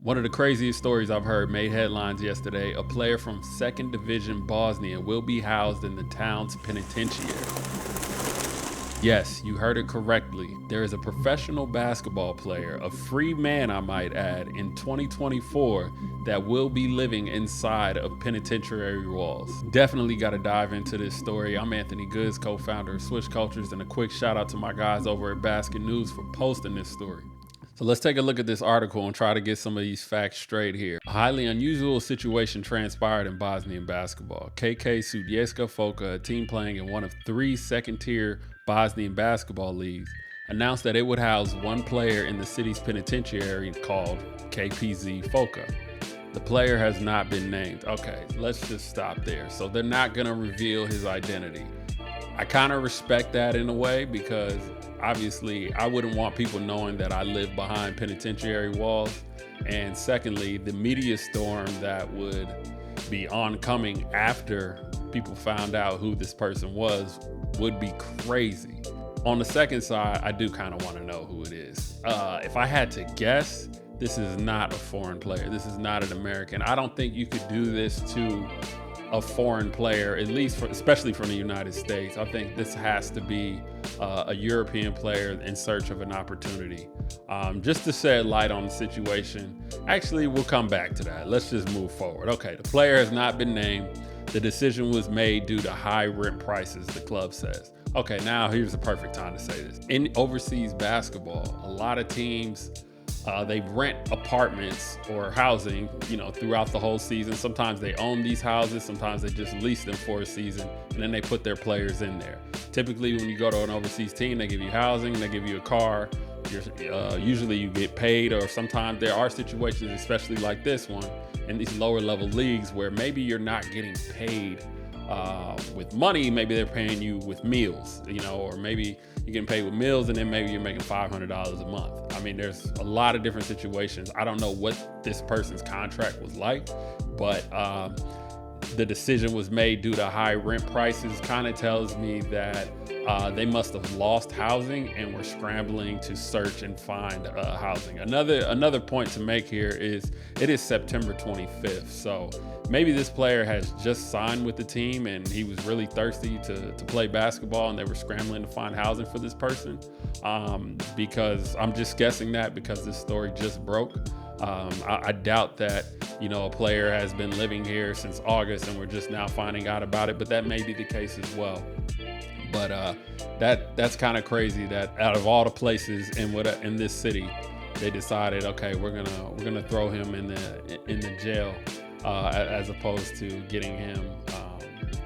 One of the craziest stories I've heard made headlines yesterday. A player from 2nd Division Bosnian will be housed in the town's penitentiary. Yes, you heard it correctly. There is a professional basketball player, a free man I might add, in 2024 that will be living inside of penitentiary walls. Definitely got to dive into this story. I'm Anthony Goods, co-founder of Swish, and a quick shout out to my guys over at BasketNews for posting this story. So let's take a look at this article and try to get some of these facts straight here. A highly unusual situation transpired in Bosnian basketball. KK Sudjeska Foka, a team playing in one of 3 second-tier Bosnian basketball leagues, announced that it would house one player in the city's penitentiary called KPZ Foka. The player has not been named. Okay, let's just stop there. So they're not gonna reveal his identity. I kind of respect that in a way, because obviously I wouldn't want people knowing that I live behind penitentiary walls. And secondly, the media storm that would be oncoming after people found out who this person was would be crazy. On the second side, I do kind of want to know who it is. If I had to guess, this is not a foreign player. This is not an American. I don't think you could do this to a foreign player, at least especially from the United States. I think this has to be a European player in search of an opportunity. Just to shed light on the situation. Actually, we'll come back to that. Let's just move forward. Okay, the player has not been named. The decision was made due to high rent prices, the club says. Okay, now here's the perfect time to say this. In overseas basketball, a lot of teams, they rent apartments or housing, throughout the whole season. Sometimes they own these houses, sometimes they just lease them for a season, and then they put their players in there. Typically, when you go to an overseas team, they give you housing, they give you a car. Usually you get paid, or sometimes there are situations, especially like this one, in these lower level leagues, where maybe you're not getting paid with money. Maybe they're paying you with meals, or maybe you're getting paid with meals and then maybe you're making $500 a month. I mean, there's a lot of different situations. I don't know what this person's contract was like, but the decision was made due to high rent prices. Kind of tells me that they must have lost housing and were scrambling to search and find housing. Another point to make here is it is September 25th. So maybe this player has just signed with the team and he was really thirsty to play basketball, and they were scrambling to find housing for this person. Because I'm just guessing that because this story just broke. I doubt that, a player has been living here since August and we're just now finding out about it, but that may be the case as well. But that's kind of crazy that out of all the places in this city, they decided, okay, we're gonna throw him in the jail as opposed to getting him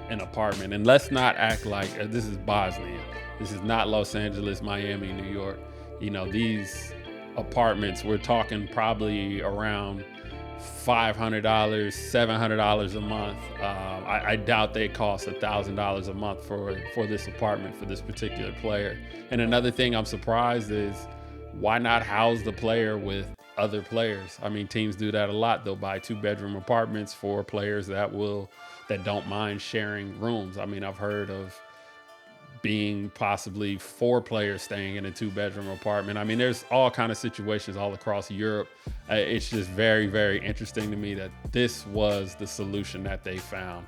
an apartment. And let's not act like this is Bosnia. This is not Los Angeles, Miami, New York. These apartments, we're talking probably around $500, $700 a month. I doubt they cost $1,000 a month for this apartment for this particular player. And another thing I'm surprised is, why not house the player with other players? I mean, teams do that a lot. They'll buy 2-bedroom apartments for players that don't mind sharing rooms. I mean, I've heard of being possibly 4 players staying in a 2-bedroom apartment. I mean, there's all kind of situations all across Europe. It's just very, very interesting to me that this was the solution that they found.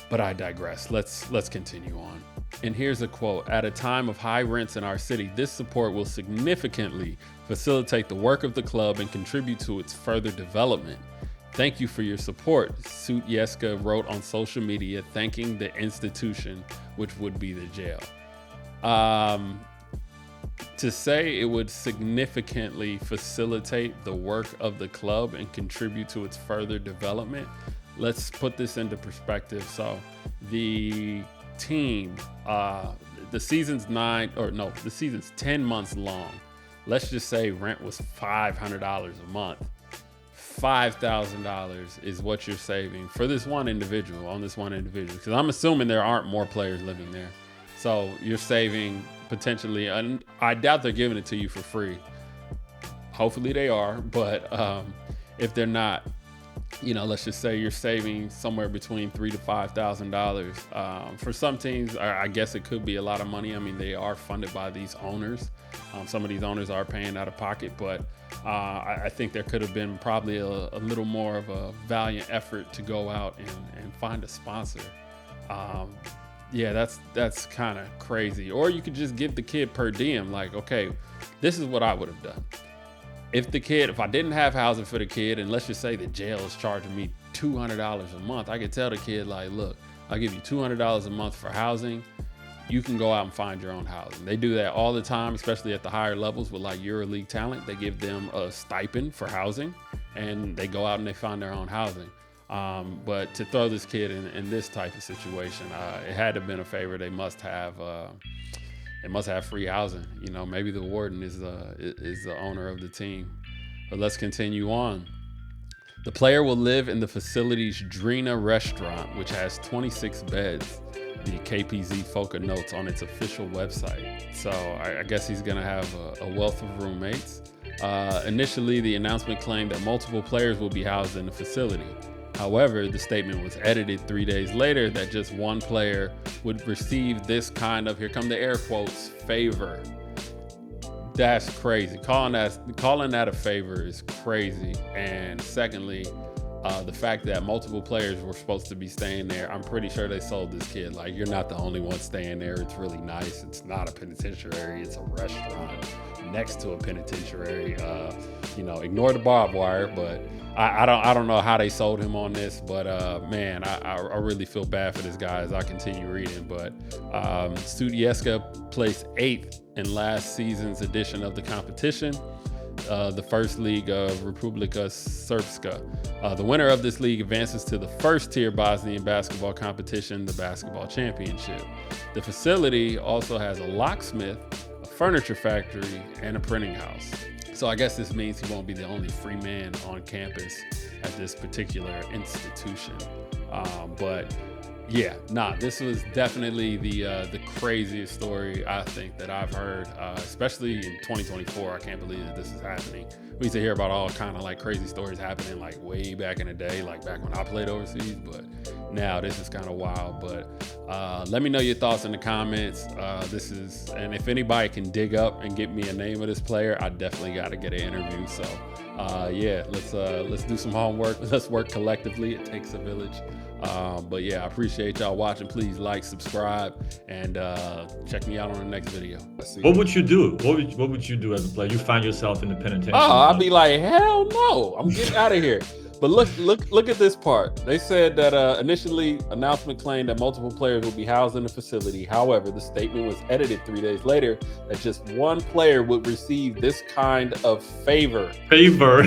But I digress. Let's continue on. And here's a quote. At a time of high rents in our city, this support will significantly facilitate the work of the club and contribute to its further development. Thank you for your support, Sudjeska wrote on social media, thanking the institution, which would be the jail. To say it would significantly facilitate the work of the club and contribute to its further development, let's put this into perspective. So the team, the season's 10 months long. Let's just say rent was $500 a month. $5,000 is what you're saving for this one individual, because I'm assuming there aren't more players living there. So you're saving potentially, and I doubt they're giving it to you for free. Hopefully they are, but if they're not, let's just say you're saving somewhere between $3,000 to $5,000. For some teams, I guess it could be a lot of money. I mean, they are funded by these owners. Some of these owners are paying out of pocket, but I think there could have been probably a little more of a valiant effort to go out and find a sponsor. Yeah, that's kind of crazy. Or you could just give the kid per diem. Like, okay, this is what I would have done. If I didn't have housing for the kid, and let's just say the jail is charging me $200 a month, I could tell the kid, like, look, I'll give you $200 a month for housing. You can go out and find your own housing. They do that all the time, especially at the higher levels with like EuroLeague talent. They give them a stipend for housing, and they go out and they find their own housing. But to throw this kid in this type of situation, it had to have been a favor. They must have free housing. Maybe the warden is the owner of the team. But let's continue on. The player will live in the facility's Drina restaurant, which has 26 beds. The KPZ Foca notes on its official website. So I guess he's going to have a wealth of roommates. Initially, the announcement claimed that multiple players will be housed in the facility. However, the statement was edited 3 days later that just one player would receive this kind of, here come the air quotes, favor. That's crazy. Calling that a favor is crazy. And secondly, the fact that multiple players were supposed to be staying there, I'm pretty sure they sold this kid like, you're not the only one staying there. It's really nice. It's not a penitentiary. It's a restaurant next to a penitentiary. Ignore the barbed wire, but I don't know how they sold him on this, but man, I really feel bad for this guy as I continue reading. But Studieska placed 8th in last season's edition of the competition, the first league of Republika Srpska. The winner of this league advances to the first tier Bosnian basketball competition, the Basketball Championship. The facility also has a locksmith, a furniture factory, and a printing house. So I guess this means he won't be the only free man on campus at this particular institution. But yeah, this was definitely the craziest story I think that I've heard, especially in 2024. I can't believe that this is happening. We used to hear about all kind of like crazy stories happening like way back in the day, like back when I played overseas, but now this is kind of wild. But let me know your thoughts in the comments. And if anybody can dig up and get me a name of this player, I definitely got to get an interview. So yeah, let's do some homework. Let's work collectively. It takes a village. But yeah, I appreciate y'all watching. Please like, subscribe, and check me out on the next video. What would you do? What would you do as a player? You find yourself in the penitentiary. Oh, I'd be like, hell no, I'm getting out of here. But look at this part. They said that initially announcement claimed that multiple players will be housed in the facility. However, the statement was edited 3 days later that just one player would receive this kind of favor. Favor.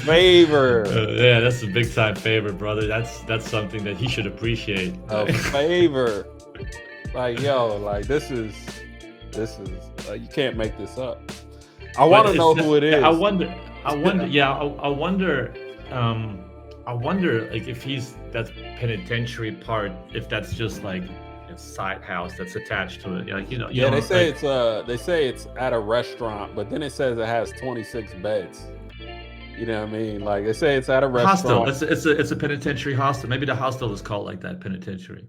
Favor. Yeah, that's a big time favor, brother. That's something that he should appreciate. A favor. Like, yo, like this is you can't make this up. I want to know who it is. I wonder. Yeah, I wonder. Like if he's that penitentiary part, if that's just like a side house that's attached to it. Like yeah, they say it's at a restaurant, but then it says it has 26 beds. You know what I mean? Like they say it's at a restaurant. Hostel. It's a penitentiary hostel. Maybe the hostel is called like that, penitentiary.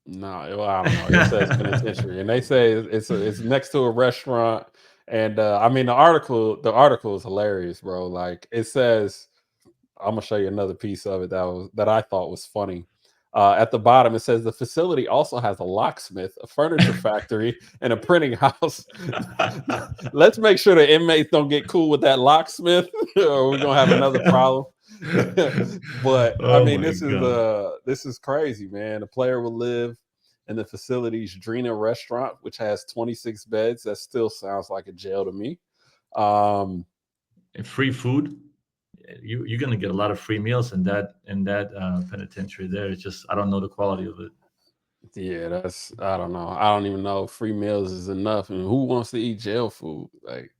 No, well, I don't know. It says penitentiary, and they say it's next to a restaurant. And I mean, the article is hilarious, bro. Like it says, I'm gonna show you another piece of it that I thought was funny. At the bottom, it says the facility also has a locksmith, a furniture factory, and a printing house. Let's make sure the inmates don't get cool with that locksmith, or we're gonna have another problem. But I mean, this is crazy, man. The player will live in the facility's Drina restaurant, which has 26 beds. That still sounds like a jail to me. And free food. You're gonna get a lot of free meals in that penitentiary. There, it's just I don't know the quality of it. Yeah, I don't know. I don't even know if free meals is enough. And who wants to eat jail food? Like